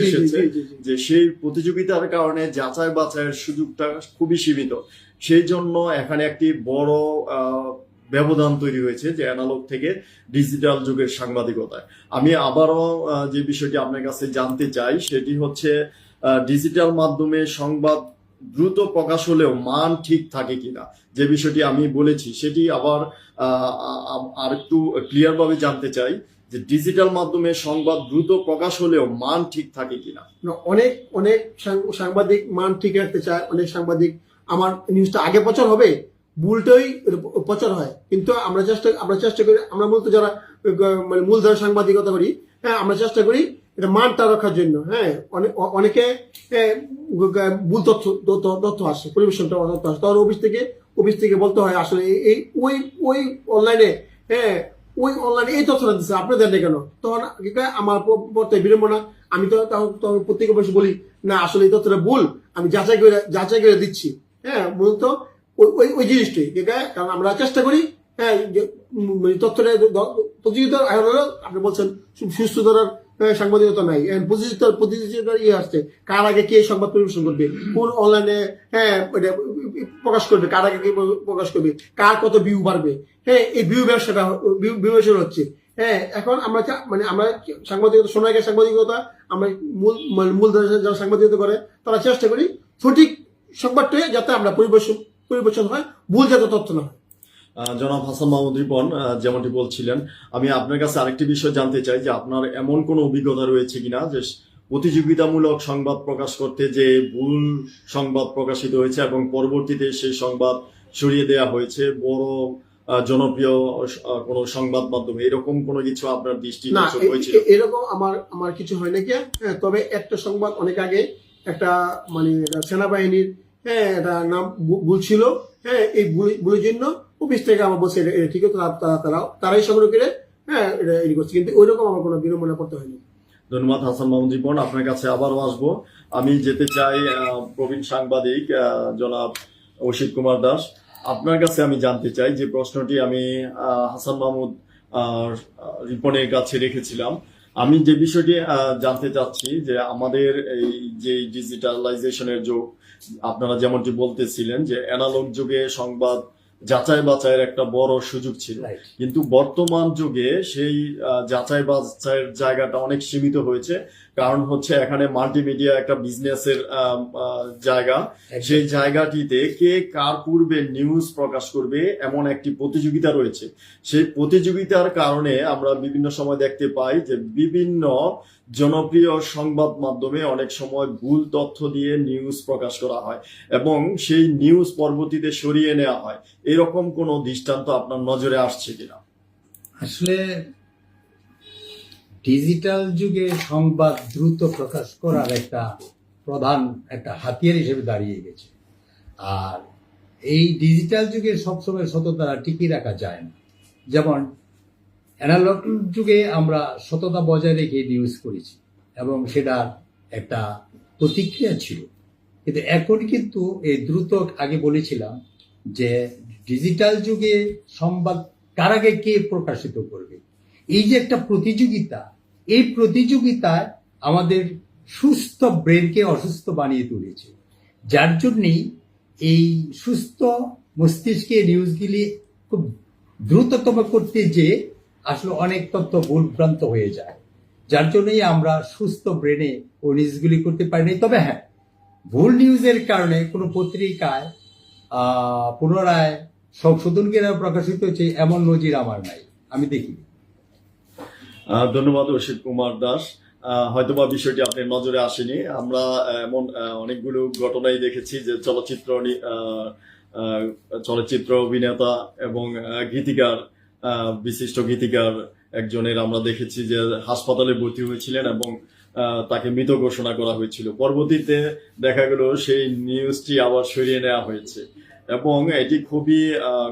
এসেছে, যে সেই প্রতিযোগিতার কারণে যাচাই বাছাইয়ের সুযোগটা খুবই সীমিত। সেই জন্য এখানে একটি বড় ব্যবধান তৈরি হয়েছে যে অ্যানালগ থেকে ডিজিটাল যুগের সাংবাদিকতায়। আমি আবারও যে বিষয়টি আপনার কাছে জানতে চাই সেটি হচ্ছে ডিজিটাল মাধ্যমে সংবাদ দ্রুত প্রকাশ হলেও মান ঠিক থাকে কিনা, যে বিষয়টি আমি বলেছি সেটি আবার আর একটু ক্লিয়ার ভাবে জানতে চাই যে ডিজিটাল মাধ্যমে সংবাদ দ্রুত প্রকাশ হলেও মান ঠিক থাকে কিনা। অনেক অনেক সাংবাদিক মান ঠিক রাখতে চায়, অনেক সাংবাদিক আমার নিউজটা আগে প্রচার হবে, ভুলটাই প্রচার হয়। কিন্তু আমরা চেষ্টা করি, আমরা মূলত যারা মানে মূলধারা সাংবাদিকতা করি, আমরা চেষ্টা করি এটা মানটা রক্ষার জন্য। অনেকে ভুল তথ্য আসে, পরিবেশনটা তথ্য আসে, তখন অফিস থেকে বলতে হয় আসলে এই ওই অনলাইনে ওই অনলাইনে এই তথ্যটা দিচ্ছে, আপনি দেন না কেন? তখন আমার পড়তে বিড়ম্বনা, আমি তো প্রত্যেক অফিসে বলি না আসলে এই তথ্যটা ভুল, আমি যাচাই করে দিচ্ছি। মূলত ওই জিনিসটাই, কারণ আমরা চেষ্টা করি তথ্যটা প্রতিযোগিতা। আপনি বলছেন সুস্থ ধরার সাংবাদিকতা নাই, প্রতিযোগিতার আসছে, কার আগে কে সংবাদ পরিবেশন করবে, কোন অনলাইনে প্রকাশ করবে, কার আগে কে প্রকাশ করবে, কার কত ভিউ বাড়বে, এই ভিউ ব্যবসাটা হচ্ছে। এখন আমরা সাংবাদিকতা, সোনাকে সাংবাদিকতা, আমরা মূল যারা সাংবাদিকতা করে তারা চেষ্টা করি সঠিক সংবাদটাই যাতে আমরা পরিবেশন হয়, ভুল যাতে তথ্য না হয়। জনাব হাসান মাহমুদ রিপন, যেমনটি বলছিলেন, আমি আপনার কাছে আরেকটি বিষয় জানতে চাই যে আপনার এমন কোনো অভিজ্ঞতা রয়েছে কিনা যে প্রতিযোগিতামূলক সংবাদ প্রকাশ করতে যে ভুল সংবাদ প্রকাশিত হয়েছে এবং পরবর্তীতে সেই সংবাদ সরিয়ে দেওয়া হয়েছে বড় জনপ্রিয় কোনো সংবাদ মাধ্যমে, এরকম কোনো কিছু আপনার দৃষ্টি হয়েছিল? এরকম আমার কিছু হয় নাকি। তবে একটা সংবাদ অনেক আগে একটা মানে সেনাবাহিনীর এটা নাম ভুল ছিল, এই ভুলের জন্য অফিস থেকে আমার বলছে এটা ঠিক আছে, তারাই সংগ্রহ করে এটা করছে, কিন্তু ওইরকম আমার কোনো বিড়ম্বনা করতে হয়নি। ধন্যবাদ হাসান মাহমুদ রিপন, আপনার কাছে আবারও আসবো। আমি যেতে চাই প্রবীণ সাংবাদিক জনাব অসিত কুমার দাস, আপনার কাছে আমি জানতে চাই যে প্রশ্নটি আমি হাসান মাহমুদ রিপনের কাছে রেখেছিলাম। আমি যে বিষয়টি জানতে চাচ্ছি যে আমাদের এই যে ডিজিটালাইজেশনের যুগ, আপনারা যেমনটি বলতেছিলেন যে অ্যানালগ যুগে সংবাদ যাচাই বাছাইয়ের একটা বড় সুযোগ ছিল, কিন্তু বর্তমান যুগে সেই যাচাই বাছাইয়ের জায়গাটা অনেক সীমিত হয়েছে। কারণ হচ্ছে এখানে মাল্টিমিডিয়া একটা বিজনেসের জায়গা, সেই জায়গাটিতে কে কার পূর্বে নিউজ প্রকাশ করবে এমন একটি প্রতিযোগিতা রয়েছে। সেই প্রতিযোগিতার কারণে আমরা বিভিন্ন সময় দেখতে পাই যে বিভিন্ন জনপ্রিয় সংবাদ মাধ্যমে অনেক সময় ভুল তথ্য দিয়ে নিউজ প্রকাশ করা হয় এবং সেই নিউজ পরবর্তীতে সরিয়ে নেওয়া হয়। এরকম কোনো দৃষ্টান্ত আপনার নজরে আসছে কিনা? আসলে ডিজিটাল যুগে সংবাদ দ্রুত প্রকাশ করার একটা প্রধান হাতিয়ার হিসেবে দাঁড়িয়ে গেছে। আর এই ডিজিটাল যুগে সবসময় সততা টিকিয়ে রাখা যায় না। যেমন অ্যানালগ যুগে আমরা সততা বজায় রেখে নিউজ করেছি এবং সেটার একটা প্রতিক্রিয়া ছিল, কিন্তু এখন কিন্তু এই দ্রুত, আগে বলেছিলাম যে ডিজিটাল যুগে সংবাদ কার আগে কে প্রকাশিত করবে, এই যে একটা প্রতিযোগিতা, এই প্রতিযোগিতায় আমাদের সুস্থ ব্রেনকে অসুস্থ বানিয়ে তুলেছে, যার জন্যই এই সুস্থ মস্তিষ্কে নিউজগুলি খুব দ্রুততম করতে যে আসলে অনেক তথ্য ভুলভ্রান্ত হয়ে যায়, যার জন্যই আমরা সুস্থ ব্রেনে ওই নিউজগুলি করতে পারিনি। তবে হ্যাঁ, ভুল নিউজের কারণে কোনো পত্রিকায় পুনরায় সংশোধন করে প্রকাশিত হচ্ছে এমন নজির আমার নাই, আমি দেখিনি। ধন্যবাদ অসিত কুমার দাস। হয়তোবা বিষয়টি আপনার নজরে আসেনি। আমরা এমন অনেকগুলো ঘটনাই দেখেছি যে চলচ্চিত্র অভিনেতা এবং গীতিকার, বিশিষ্ট গীতিকার একজনের আমরা দেখেছি যে হাসপাতালে ভর্তি হয়েছিলেন এবং তাকে মৃত ঘোষণা করা হয়েছিল। পরবর্তীতে দেখা গেল সেই নিউজটি আবার সরিয়ে নেওয়া হয়েছে এবং এটি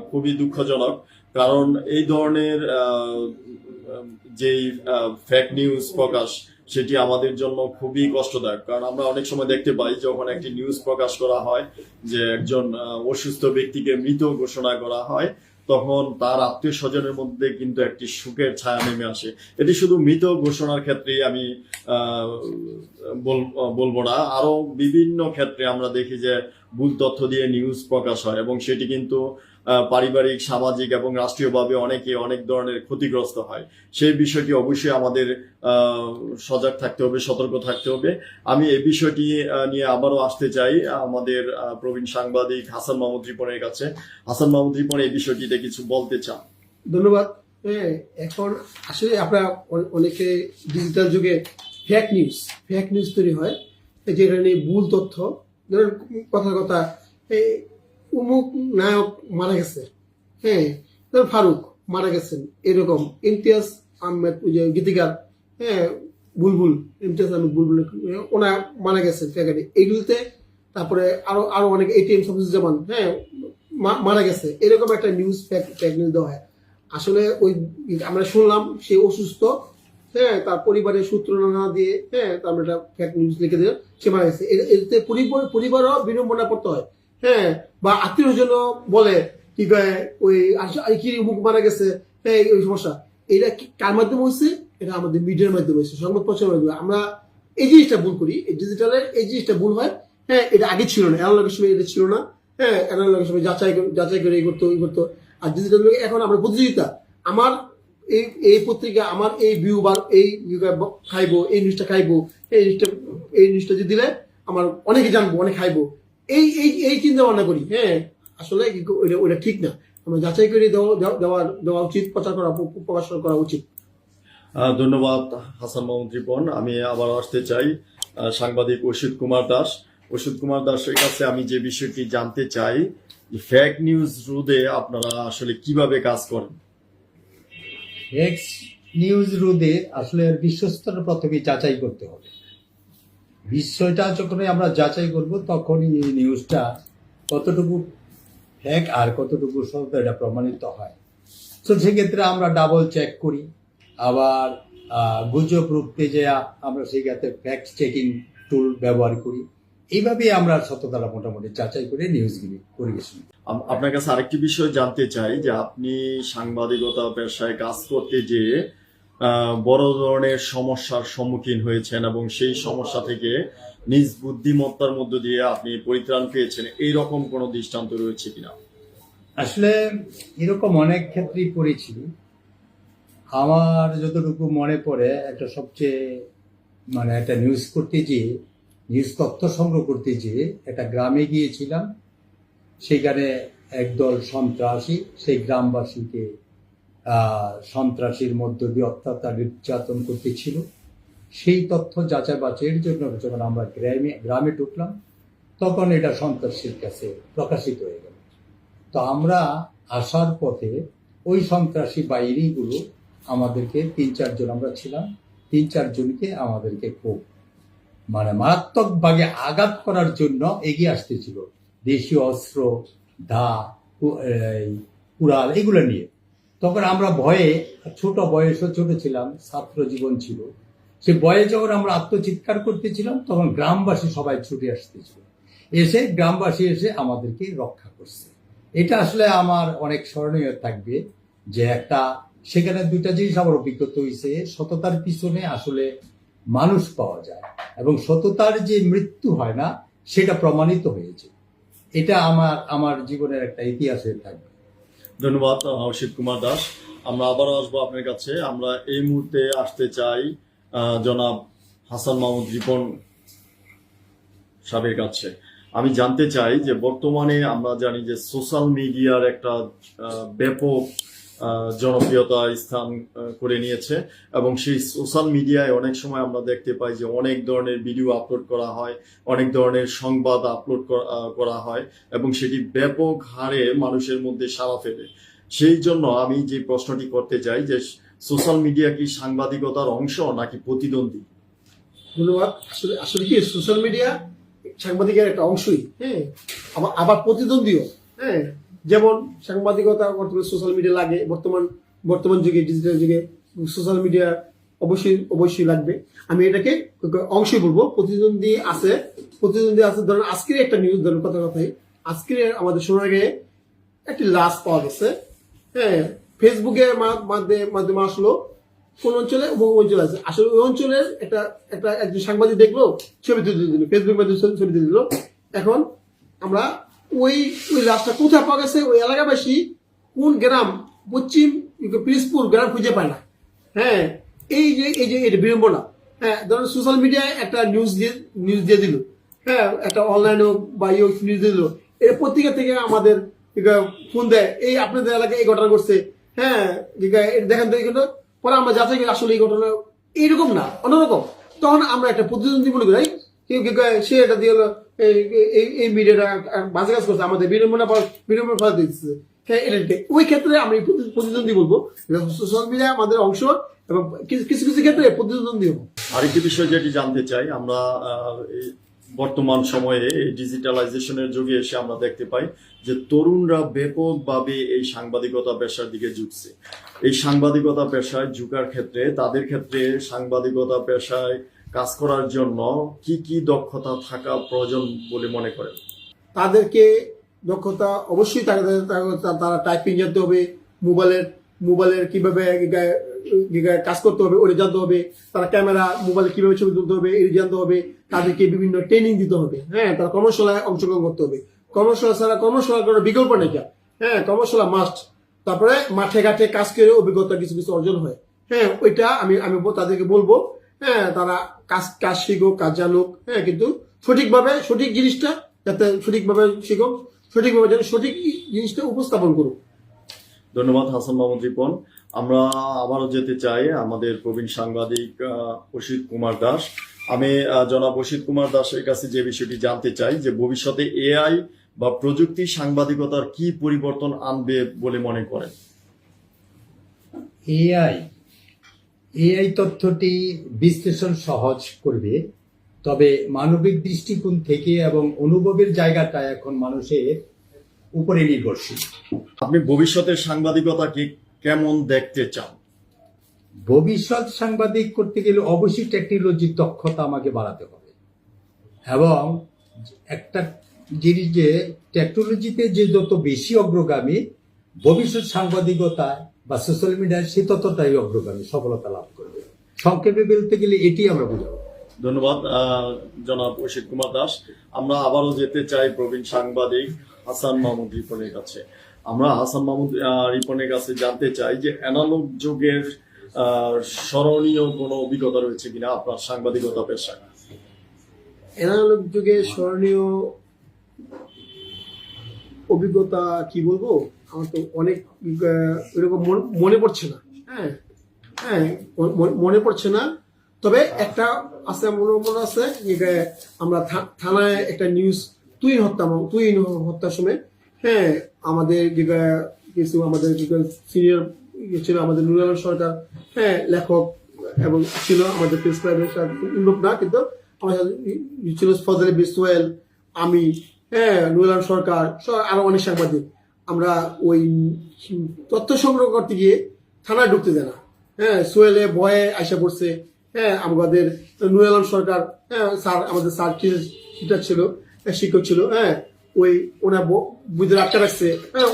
খুবই দুঃখজনক, কারণ এই ধরনের যেই ফেক নিউজ প্রকাশ সেটি আমাদের জন্য খুবই কষ্টদায়ক। কারণ আমরা অনেক সময় দেখতে পাই যখন একটি নিউজ প্রকাশ করা হয় যে একজন অসুস্থ ব্যক্তিকে মৃত ঘোষণা করা হয়, তখন তার আত্মীয় স্বজনের মধ্যে কিন্তু একটি সুখের ছায়া নেমে আসে। এটি শুধু মৃত ঘোষণার ক্ষেত্রেই আমি বলবো না, আরো বিভিন্ন ক্ষেত্রে আমরা দেখি যে ভুল তথ্য দিয়ে নিউজ প্রকাশ হয় এবং সেটি কিন্তু পারিবারিক, সামাজিক এবং রাষ্ট্রীয়ভাবে অনেক ধরনের ক্ষতিগ্রস্ত হয়। সেই বিষয়টি অবশ্যই আমাদের সজাগ থাকতে হবে, সতর্ক থাকতে হবে। আমি এই বিষয়টি নিয়ে আবারও আসতে চাই আমাদের প্রবীণ সাংবাদিক হাসান মাহমুদ রিপনের কাছে। হাসান মাহমুদ রিপন এই বিষয়টিতে কিছু বলতে চান। ধন্যবাদ। হ্যাঁ, এখন আসলে আমরা অনেকে ডিজিটাল যুগে ফেক নিউজ তৈরি হয়, যেটা নিয়ে ভুল তথ্য, ধরেন কথা উমুক নায়ক মারা গেছে, হ্যাঁ, ফারুক মারা গেছেন, এরকম ইমতিয়াজ আহমেদ গীতিকার, হ্যাঁ, ইমতিয়াজ আহমেদ বুলবুল ওনা মারা গেছেন ফেকারি, এইগুলিতে তারপরে আরো অনেক এটিএম শামসুজ্জামান, হ্যাঁ, মারা গেছে, এরকম একটা নিউজ ফেক নিউজ দেওয়া হয়। আসলে ওই আমরা শুনলাম সে অসুস্থ, হ্যাঁ, তার পরিবারের সূত্র না দিয়ে, হ্যাঁ, তারপরে একটা ফেক নিউজ লিখে দিল সে মারা গেছে। এতে পরিবারও বিড়ম্বনা করতে হয়, হ্যাঁ, বা আত্মীয় স্বজন বলে কি কয় ওই কি মুখ মারা গেছে, হ্যাঁ, ওই সমস্যা। এটা কার মাধ্যমে হচ্ছে? এটা আমাদের মিডিয়ার মাধ্যমে হচ্ছে, সংবাদ প্রচারের মাধ্যমে। আমরা এই জিনিসটা ভুল করি, এই ডিজিটালের এই জিনিসটা ভুল হয়। হ্যাঁ, এটা আগে ছিল না, অ্যানালগের সময় এটা ছিল না। হ্যাঁ, অ্যানালগের সময় যাচাই করে এই করতো। আর ডিজিটাল এখন আমরা প্রতিযোগিতা, আমার এই পত্রিকা, আমার এই ভিউ বা এই খাইবো, এই নিউজটা খাইবো, এই নিউজটা যদি দিলে আমার অনেকে জানবো, অনেক খাইবো, এই চিন্তা ভাবনা করি। হ্যাঁ, আসলে ওটা ঠিক না। আমরা যাচাই করে দেওয়া উচিত, প্রকাশ করা উচিত। ধন্যবাদ হাসান মাহমুদ রিপন। আমি আবার আসতে চাই সাংবাদিক অসিত কুমার দাস। অসিত কুমার দাসের কাছে আমি যে বিষয়টি জানতে চাই, ফেক নিউজ রোধে আপনারা আসলে কিভাবে কাজ করেন? ফেক নিউজ রোধে আসলে বিশ্বস্ততা প্রথমে যাচাই করতে হবে। বিষয়টা যখনই আমরা যাচাই করব তখনই এই নিউজটা কতটুকু ফেক আর কতটুকু সত্য এটা প্রমাণিত হয়। তো সেক্ষেত্রে আমরা ডাবল চেক করি, আবার গুজব রুখতে যে আমরা সেক্ষেত্রে ফ্যাক্ট চেকিং টুল ব্যবহার করি। এইভাবে আমরা সত্যতাটা মোটামুটি যাচাই করে নিউজগুলি পরিবেশন। আপনার কাছে আরেকটি বিষয় জানতে চাই যে আপনি সাংবাদিকতা পেশায় কাজ করতে যেয়ে বড় ধরনের সমস্যার সম্মুখীন হয়েছেন এবং সেই সমস্যা থেকে নিজ বুদ্ধিমত্তার মধ্য দিয়ে আপনি পরিত্রাণ পেয়েছেন, এইরকম কোনো দৃষ্টান্ত রয়েছে কিনা? আসলে এরকম অনেক ক্ষেত্রেই পড়েছি। আমার যতটুকু মনে পড়ে, একটা সবচেয়ে একটা নিউজ করতে যেয়ে, নিউজ তথ্য সংগ্রহ করতে যেয়ে একটা গ্রামে গিয়েছিলাম। সেখানে একদল সন্ত্রাসী সেই গ্রামবাসীকে সন্ত্রাসীর মধ্য দিয়ে অত্যাচার নির্যাতন করতেছিল। সেই তথ্য যাচাই বাছাইয়ের জন্য যখন আমরা গ্রামে ঢুকলাম, তখন এটা সন্ত্রাসীর কাছে প্রকাশিত হয়ে গেল। তো আমরা আসার পথে ওই সন্ত্রাসী বাহিনীগুলো আমাদেরকে 3-4 জন আমরা ছিলাম, 3-4 জনকে আমাদেরকে খুব মারাত্মকভাবে আঘাত করার জন্য এগিয়ে আসতেছিল, দেশীয় অস্ত্র, দা, কুড়াল এগুলো নিয়ে। তখন আমরা ভয়ে, ছোট ছিলাম, ছাত্র জীবন ছিল, সে ভয়ে যখন আমরা আত্মচিৎকার করতেছিলাম তখন গ্রামবাসী সবাই ছুটে আসতেছিল, গ্রামবাসী এসে আমাদেরকে রক্ষা করছে। এটা আসলে আমার অনেক স্মরণীয় থাকবে যে একটা সেখানে দুইটা জিনিস আমার অভিজ্ঞতা হয়েছে। সততার পিছনে আসলে মানুষ পাওয়া যায় এবং সততার যে মৃত্যু হয় না সেটা প্রমাণিত হয়েছে। এটা আমার জীবনের একটা ইতিহাস হয়ে থাকবে। ধন্যবাদ অসিত কুমার দাস। আমরা আবারও আসবো আপনার কাছে। আমরা এই মুহূর্তে আসতে চাই জনাব হাসান মাহমুদ রিপন সাহেবের কাছে। আমি জানতে চাই যে বর্তমানে আমরা জানি যে সোশ্যাল মিডিয়ার একটা ব্যাপক জনপ্রিয়তা স্থান করে নিয়েছে এবং সেই সোশ্যাল মিডিয়ায় অনেক সময় আমরা দেখতে পাই যে অনেক ধরনের ভিডিও আপলোড করা হয়, অনেক ধরনের সংবাদ আপলোড করা হয় এবং সেটি ব্যাপক হারে মানুষের মধ্যে সাড়া ফেলে। সেই জন্য আমি যে প্রশ্নটি করতে চাই যে সোশ্যাল মিডিয়া কি সাংবাদিকতার অংশ নাকি প্রতিদ্বন্দ্বী? ধন্যবাদ। আসলে আসলে কি সোশ্যাল মিডিয়া সাংবাদিকের একটা অংশই, হ্যাঁ, আবার প্রতিদ্বন্দ্বীও। হ্যাঁ, যেমন সাংবাদিকতা করতে গেলে সোশ্যাল মিডিয়া লাগে। বর্তমান যুগে, ডিজিটাল যুগে সোশ্যাল মিডিয়া অবশ্যই লাগবে। আমি এটাকে অংশই বলবো। প্রতিদ্বন্দ্বী আছে। ধরেন আজকের একটা নিউজ, ধরেন কথাই আজকে আমাদের সোনারগাঁয়ে একটি লাশ পাওয়া গেছে। হ্যাঁ, ফেসবুকের মাধ্যমে আসলো কোন অঞ্চলে বহু অঞ্চল আছে। আসলে ওই অঞ্চলের একজন সাংবাদিক দেখলো, ছবি তুলে দিল, ফেসবুক মাধ্যমে ছবি তুলে দিল। এখন আমরা ওই লাশটা কোথায় পাওয়া গেছে, ওই এলাকাবাসী কোন গ্রাম, পশ্চিম পিরিজপুর গ্রাম খুঁজে পায় না। হ্যাঁ, এই যে এটা বিড়ম্বনা। হ্যাঁ, ধরুন সোশ্যাল মিডিয়ায় একটা নিউজ দিয়ে দিল, হ্যাঁ, একটা অনলাইন হোক বা নিউজ দিয়ে দিল, এর পত্রিকা থেকে আমাদের ফোন দেয়, এই আপনাদের এলাকায় এই ঘটনা ঘটছে, হ্যাঁ, দেখেন তো এগুলো। পরে আমরা যাচাই করি আসলে এই ঘটনা এইরকম না, অন্যরকম। তখন আমরা একটা প্রতিদ্বন্দ্বী মনে করি, সে এটা দিয়ে এই মিডিয়াটা বাজে কাজ করছে, আমাদের বিড়ম্বনা ফল দিচ্ছে। হ্যাঁ, ওই ক্ষেত্রে আমি প্রতিদ্বন্দ্বী বলবো। সোশ্যাল মিডিয়া আমাদের অংশ এবং কিছু কিছু ক্ষেত্রে প্রতিদ্বন্দ্বী হবো। আরেকটি বিষয় যেটি জানতে চাই, আমরা বর্তমান সময়ে এই ডিজিটালাইজেশনের যুগে এসে আমরা দেখতে পাই যে তরুণরা ব্যাপকভাবে এই সাংবাদিকতা পেশার দিকে ঝুঁকছে। এই সাংবাদিকতা পেশায় ঝুঁকার ক্ষেত্রে তাদের ক্ষেত্রে সাংবাদিকতা পেশায় কাজ করার জন্য কি কি দক্ষতা থাকা প্রয়োজন বলে মনে করেন? তাদেরকে দক্ষতা অবশ্যই তারা টাইপিং জানতে হবে, মোবাইলের কিভাবে কাজ করতে হবে ওটা জানতে হবে, তারা ক্যামেরা মোবাইলে কিভাবে ছবি তুলতে হবে এটা জানতে হবে, তাদেরকে বিভিন্ন ট্রেনিং দিতে হবে। হ্যাঁ, তারা কর্মশালায় অংশগ্রহণ করতে হবে। কর্মশালা করার বিকল্প নেই। হ্যাঁ, কর্মশালা মাস্ট। তারপরে মাঠে ঘাটে কাজ করে অভিজ্ঞতা কিছু কিছু অর্জন হয়। হ্যাঁ, ওইটা আমি তাদেরকে বলবো। হ্যাঁ, তারা কাজ শিখুক, কাজ জানুক। হ্যাঁ, কিন্তু সঠিক জিনিসটা যাতে সঠিকভাবে শিখুক, সঠিকভাবে যেন সঠিক জিনিসটা উপস্থাপন করুক। ধন্যবাদ হাসান মাহমুদ রিপন। আমরা আবারও যেতে চাই আমাদের প্রবীণ সাংবাদিক অসিত কুমার দাস। আমি জনাব অসিত কুমার দাসের কাছে যে বিষয়টি জানতে চাই যে ভবিষ্যতে এআই বা প্রযুক্তি সাংবাদিকতার কি পরিবর্তন আনবে বলে মনে করেন? এআই তথ্যটি বিশ্লেষণ সহজ করবে, তবে মানবিক দৃষ্টিকোণ থেকে এবং অনুভবের জায়গাটা এখন মানুষের উপরে নির্ভরশীল। আপনি ভবিষ্যতের সাংবাদিকতাকে কেমন দেখতে চান? ভবিষ্যৎ সাংবাদিক করতে গেলে অবশ্যই টেকনোলজির দক্ষতা আমাকে বাড়াতে হবে এবং একটা জিনিস যে টেকনোলজিতে যে যত বেশি অগ্রগামী, ভবিষ্যৎ সাংবাদিকতায় বা সোশ্যাল মিডিয়ায় সে ততটাই অগ্রগামী, সফলতা লাভ করবে। সংক্ষেপে বলতে গেলে এটি আমরা বুঝাবো। ধন্যবাদ জনাব অসিত কুমার দাস। আমরা আবারও যেতে চাই প্রবীণ সাংবাদিক হাসান মাহমুদ রিপনের কাছে। আমরা হাসান মাহমুদ রিপনের কাছে জানতে চাই যে অ্যানালগ যুগের স্মরণীয় কোনো অভিজ্ঞতা রয়েছে কিনা আপনার সাংবাদিকতা পেশায়? অ্যানালগ যুগে স্মরণীয় অভিজ্ঞতা কি বলবো, আমার তো অনেক এরকম মনে পড়ছে না। হ্যাঁ, মনে পড়ছে না। তবে একটা আছে, মনে আছে, আমরা থানায় একটা নিউজ তুহিন হত্যার সময়, হ্যাঁ, আমাদের কিছু আমাদের সিনিয়র ছিল আমাদের নুরুল আলম সরকার, হ্যাঁ, লেখক এবং ছিল আমাদের প্রেস ক্লাবের লোক না, কিন্তু আমার ছিল ফজলে বিসওয়েল, আমি, হ্যাঁ, নুরুল আলম সরকার, আরো অনেক সাংবাদিক। আমরা ওই তথ্য সংগ্রহ করতে গিয়ে থানায় ঢুকতে দেয় না। হ্যাঁ, সোহেলে ভয়ে আইসা পড়ছে। হ্যাঁ, আমাদের নুরুল আলম সরকার, হ্যাঁ, স্যার, আমাদের স্যার টিচার ছিল, শিক্ষক ছিল। হ্যাঁ, ওনার বুঝে আটকে রাখছে। হ্যাঁ,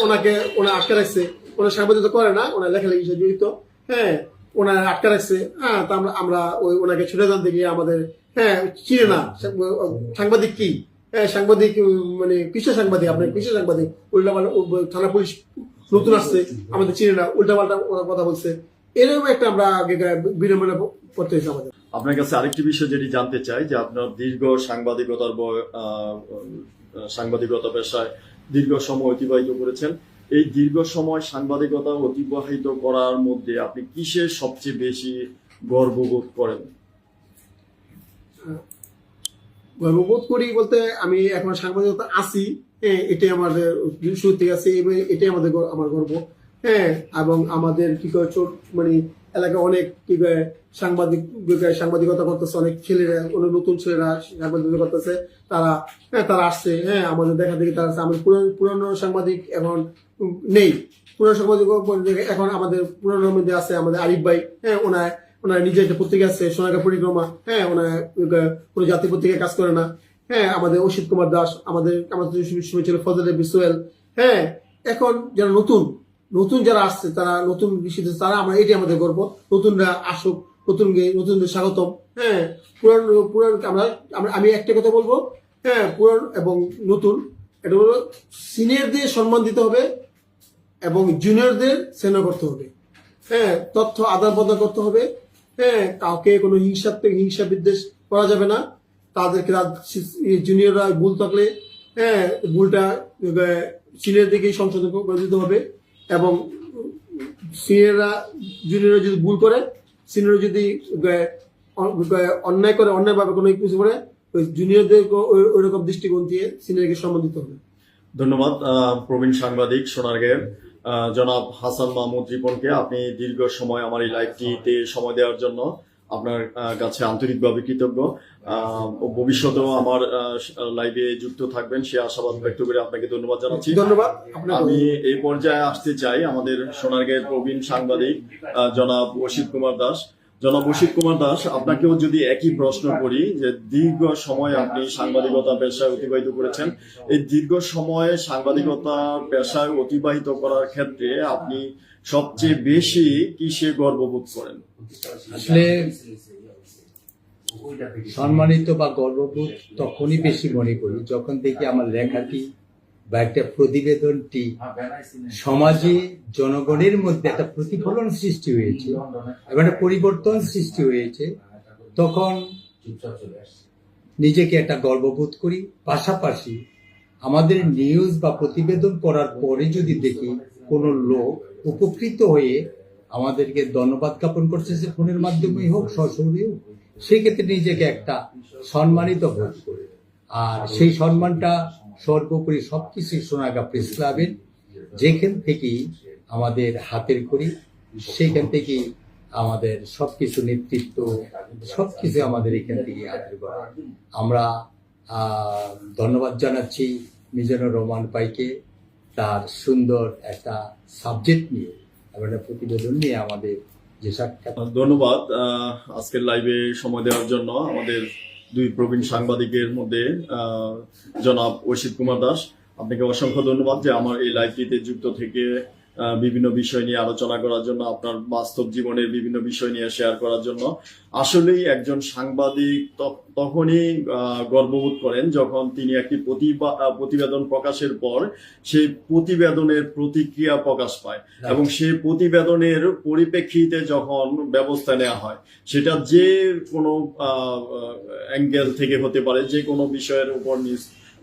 ওনার আটকে রাখছে। ওনার সাংবাদিকতা করে না, ওনার লেখালেখির সাথে জড়িত। হ্যাঁ, ওনার আটকা রাখছে। হ্যাঁ, তা আমরা ওই ওনাকে ছুটে জানতে গিয়ে আমাদের চিনে না সাংবাদিক কি। হ্যাঁ, সাংবাদিক মানে কিসের সাংবাদিক, আপনার কিসের সাংবাদিক, উল্টাপাল্টা থানা পুলিশ নতুন আসছে, আমাদের চিনে না, উল্টাপাল্টা ওনার কথা বলছে। এরকম একটা আমরা আগে বিড়ম্বনা করতে হয়েছে আমাদের। আপনার কাছে আরেকটি বিষয় যেটি জানতে চাই যে আপনার দীর্ঘ সাংবাদিকতা পেশায় দীর্ঘ সময় অতিবাহিত করেছেন। এই দীর্ঘ সময় সাংবাদিকতা অতিবাহিত করার মধ্যে আপনি কিসের সবচেয়ে বেশি গর্ববোধ করেন? গর্ববোধ করি বলতে, আমি এখন সাংবাদিকতা আছি, এটাই আমাদের শুরু থেকে আছে, এটাই আমার গর্ব। হ্যাঁ, এবং আমাদের কি করে মানে এলাকায় অনেক কি করে সাংবাদিকতা করতেছে, অনেক ছেলেরা, অনেক নতুন ছেলেরা সাংবাদিকতা করতেছে, তারা আসছে। হ্যাঁ, আমাদের দেখা দেখি তারা আসছে। আমাদের পুরানো সাংবাদিক এখন নেই, পুরানো সাংবাদিক এখন আমাদের পুরানোর মধ্যে আছে আমাদের আরিফ ভাই। হ্যাঁ, ওনার নিজের একটা পত্রিকা আছে সোনারগাঁ পরিক্রমা। হ্যাঁ, কোনো জাতীয় পত্রিকায় কাজ করে না। হ্যাঁ, আমাদের অসিত কুমার দাস, আমাদের সময় ছিল ফজল সোহেল। হ্যাঁ, এখন যারা নতুন যারা আসছে, তারা নতুন বিষয়, তারা আমরা এটাই আমাদের গর্ব। নতুনরা আসুক, নতুনদের স্বাগতম। হ্যাঁ, পুরান আমি একটা কথা বলবো, হ্যাঁ, পুরান এবং নতুন, এটা হলো সিনিয়রদের সম্মান দিতে হবে এবং জুনিয়রদের স্নেহ করতে হবে। হ্যাঁ, তথ্য আদান প্রদান করতে হবে। হ্যাঁ, কাউকে কোনো হিংসা বিদ্বেষ করা যাবে না। তাদেরকে জুনিয়ররা ভুল থাকলে, হ্যাঁ, ভুলটা সিনিয়রদেরকেই সংশোধন করে দিতে হবে। এবং জুনিয়ররা যদি ভুল করে, সিনিয়র যদি অন্যায় করে, অন্যায়ভাবে কোনো কিছু করে, ওই জুনিয়রদের ওইরকম দৃষ্টিকোণ দিয়ে সিনিয়রকে সম্মান দিতে হবে। ধন্যবাদ প্রবীণ সাংবাদিক সোনারগাঁয়ের জনাব হাসান মাহমুদ রিপনকে। আপনি দীর্ঘ সময় আমার এই লাইভটিতে সময় দেওয়ার জন্য আপনার কাছে আন্তরিকভাবে কৃতজ্ঞ। ভবিষ্যতেও আমার লাইভে যুক্ত থাকবেন সে আশাবাদ ব্যক্ত করে আপনাকে ধন্যবাদ জানাচ্ছি। ধন্যবাদ। আমি এই পর্যায়ে আসতে চাই আমাদের সোনারগাঁয়ের প্রবীণ সাংবাদিক জনাব অসিত কুমার দাস। জনাব অসিত কুমার দাস, আপনাকেও যদি একই প্রশ্ন করি যে দীর্ঘ সময় আপনি সাংবাদিকতা পেশায় অতিবাহিত করেছেন, এই দীর্ঘ সময় সাংবাদিকতা পেশায় অতিবাহিত করার ক্ষেত্রে আপনি সবচেয়ে বেশি কিসে গর্ববোধ করেন? আসলে সম্মানিত বা গর্ববোধ তখনই বেশি মনে করি যখন দেখি আমার লেখাটি বা একটা প্রতিবেদনটি সমাজে জনগণের মধ্যে একটা প্রতিফলন সৃষ্টি হয়েছে এবং একটা পরিবর্তন সৃষ্টি হয়েছে, তখন নিজেকে একটা গর্ববোধ করি। পাশাপাশি আমাদের নিউজ বা প্রতিবেদন করার পরে যদি দেখি কোনো লোক উপকৃত হয়ে আমাদেরকে ধন্যবাদ জ্ঞাপন করছে, সে ফোনের মাধ্যমেই হোক, সরাসরি হোক, সেই ক্ষেত্রে নিজেকে একটা সম্মানিত বোধ করি। আর সেই সম্মানটা সর্বোপরি সবকিছু সোনারগাঁ প্রেস ক্লাবের, যেখান থেকেই আমাদের হাতের করি, সেইখান থেকেই আমাদের সবকিছু নেতৃত্ব, সবকিছু আমাদের এখান থেকে হাতের করা। আমরা ধন্যবাদ জানাচ্ছি মিজানুর রহমান ভাইকে, তার সুন্দর একটা সাবজেক্ট নিয়ে এবং একটা প্রতিবেদন নিয়ে আমাদের যে সাক্ষাৎ। ধন্যবাদ আজকের লাইভে সময় দেওয়ার জন্য আমাদের দুই প্রবীণ সাংবাদিকের মধ্যে জনাব অসিত কুমার দাস, আপনাকে অসংখ্য ধন্যবাদ যে আমার এই লাইভটিতে যুক্ত থেকে বিভিন্ন বিষয় নিয়ে আলোচনা করার জন্য, আপনার বাস্তব জীবনের বিভিন্ন বিষয় নিয়ে শেয়ার করার জন্য। আসলেই একজন সাংবাদিক তখনই গর্ববোধ করেন যখন তিনি একটি প্রতিবেদন প্রকাশের পর সেই প্রতিবেদনের প্রতিক্রিয়া প্রকাশ পায় এবং সেই প্রতিবেদনের পরিপ্রেক্ষিতে যখন ব্যবস্থা নেওয়া হয়, সেটা যে কোনো অ্যাঙ্গেল থেকে হতে পারে, যে কোনো বিষয়ের উপর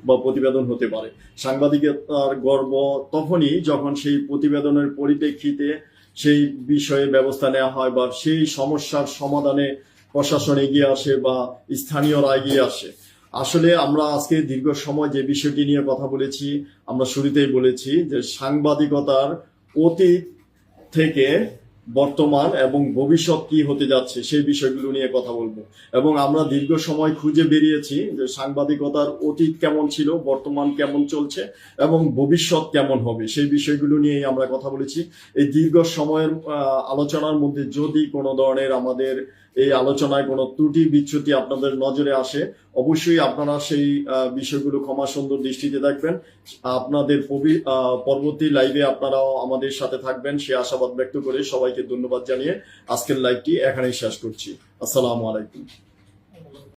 বা প্রতিবেদন হতে পারে। সাংবাদিকতার গর্ব তখনই যখন সেই প্রতিবেদনের পরিপ্রেক্ষিতে সেই বিষয়ে ব্যবস্থা নেওয়া হয় বা সেই সমস্যার সমাধানে প্রশাসন এগিয়ে আসে বা স্থানীয়রা এগিয়ে আসে। আসলে আমরা আজকে দীর্ঘ সময় যে বিষয়টি নিয়ে কথা বলেছি, আমরা শুরুতেই বলেছি যে সাংবাদিকতার অতীত থেকে বর্তমান এবং ভবিষ্যৎ কি হতে যাচ্ছে সেই বিষয়গুলো নিয়ে কথা বলবো। এবং আমরা দীর্ঘ সময় খুঁজে বেরিয়েছি যে সাংবাদিকতার অতীত কেমন ছিল, বর্তমান কেমন চলছে এবং ভবিষ্যৎ কেমন হবে, সেই বিষয়গুলো নিয়েই আমরা কথা বলেছি। এই দীর্ঘ সময়ের আলোচনার মধ্যে যদি কোনো ধরনের আমাদের এই আলোচনায় কোনো ত্রুটি বিচ্যুতি আপনাদের নজরে আসে, অবশ্যই আপনারা সেই বিষয়গুলো ক্ষমা সুন্দর দৃষ্টিতে দেখবেন। আপনাদের পরবর্তী লাইভে আপনারাও আমাদের সাথে থাকবেন সে আশাবাদ ব্যক্ত করে সবাইকে ধন্যবাদ জানিয়ে আজকের লাইভটি এখানেই শেষ করছি। আসসালামু আলাইকুম।